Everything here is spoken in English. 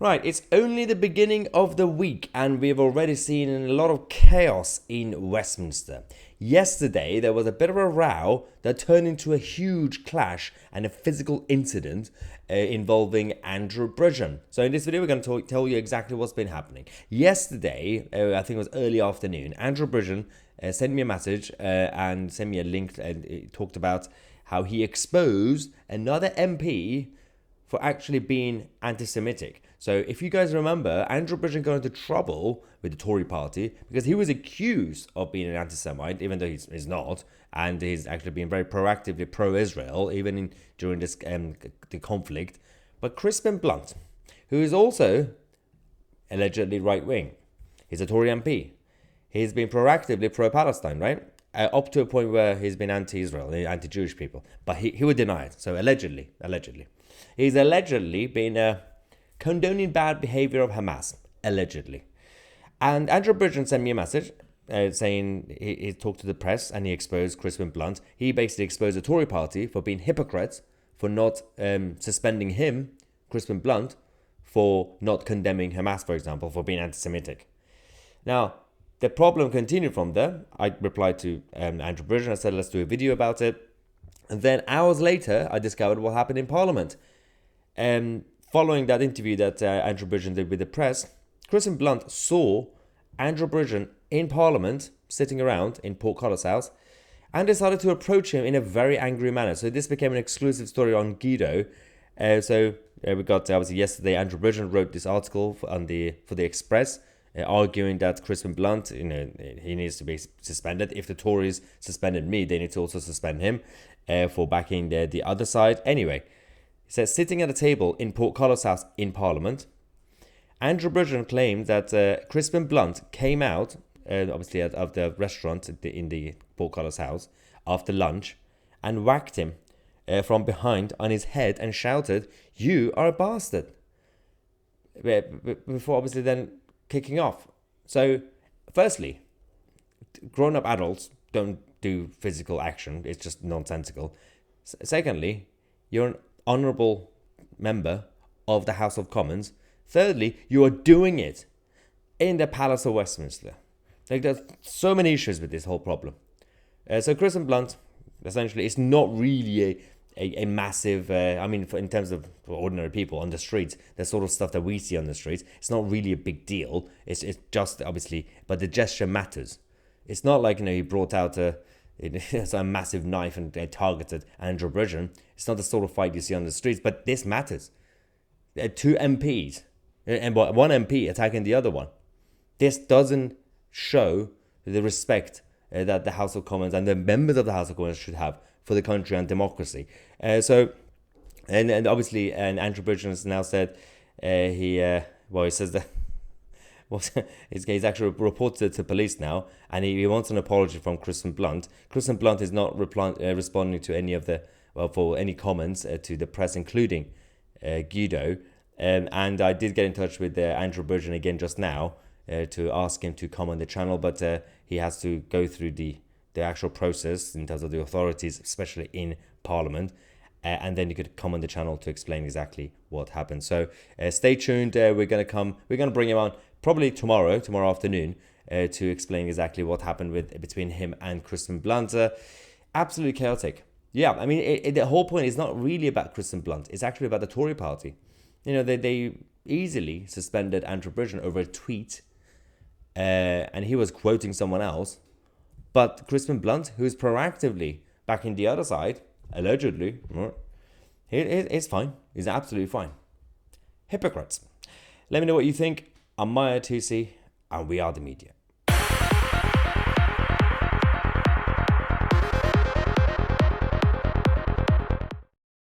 Right, it's only the beginning of the week, and we've already seen a lot of chaos in Westminster. Yesterday, there was a bit of a row that turned into a huge clash and a physical incident involving Andrew Bridgen. So in this video, we're going to tell you exactly what's been happening. Yesterday, I think it was early afternoon, Andrew Bridgen sent me a message and sent me a link, and it talked about how he exposed another MP for actually being anti-Semitic. So if you guys remember, Andrew Bridgen got into trouble with the Tory party because he was accused of being an anti-Semite, even though he's not, and he's actually been very proactively pro-Israel, even during this the conflict. But Crispin Blunt, who is also allegedly right-wing, he's a Tory MP. He's been proactively pro-Palestine, right? Up to a point where he's been anti-Israel, anti-Jewish people. But he would deny it. So allegedly. He's allegedly been condoning bad behavior of Hamas. Allegedly. And Andrew Bridgen sent me a message saying he talked to the press and he exposed Crispin Blunt. He basically exposed the Tory party for being hypocrites, for not suspending him, Crispin Blunt, for not condemning Hamas, for example, for being anti-Semitic. Now, the problem continued from there. I replied to Andrew Bridgen. I said, let's do a video about it. And then hours later, I discovered what happened in Parliament. Following that interview that Andrew Bridgen did with the press, Crispin Blunt saw Andrew Bridgen in Parliament, sitting around in Portcullis House, and decided to approach him in a very angry manner. So this became an exclusive story on Guido. We got, obviously, yesterday, Andrew Bridgen wrote this article for the Express, arguing that Crispin Blunt, he needs to be suspended. If the Tories suspended me, they need to also suspend him for backing the other side. Anyway, he says, sitting at a table in Portcullis House in Parliament, Andrew Bridgen claimed that Crispin Blunt came out, obviously, of the restaurant in the Portcullis House after lunch and whacked him from behind on his head and shouted, "You are a bastard," before obviously then kicking off. So, firstly, grown-up adults don't do physical action. It's just nonsensical. Secondly, you're an honourable member of the House of Commons. Thirdly, you are doing it in the Palace of Westminster. Like, there's so many issues with this whole problem. So Crispin Blunt, essentially, it's not really a massive, in terms of ordinary people on the streets, the sort of stuff that we see on the streets, it's not really a big deal. It's just, obviously, but the gesture matters. It's not like, he brought out a massive knife and targeted Andrew Bridgen. It's not the sort of fight you see on the streets, but this matters. Two MPs, and one MP attacking the other one. This doesn't show the respect that the House of Commons and the members of the House of Commons should have for the country and democracy. And obviously, Andrew Bridgen has now said he says that he's actually reported to police now, and he wants an apology from Crispin Blunt. Crispin Blunt is not responding to any of for any comments to the press, including Guido. And I did get in touch with Andrew Bridgen again just now to ask him to come on the channel, but he has to go through the actual process in terms of the authorities, especially in Parliament, and then you could come on the channel to explain exactly what happened. So stay tuned. We're going to bring him on probably tomorrow afternoon to explain exactly what happened between him and Crispin Blunt. Absolutely chaotic. Yeah, the whole point is not really about Crispin Blunt. It's actually about the Tory party. They easily suspended Andrew Bridgen over a tweet, and he was quoting someone else. But Crispin Blunt, who's proactively backing the other side, allegedly, he's fine. He's absolutely fine. Hypocrites. Let me know what you think. I'm Tousi, and we are the media.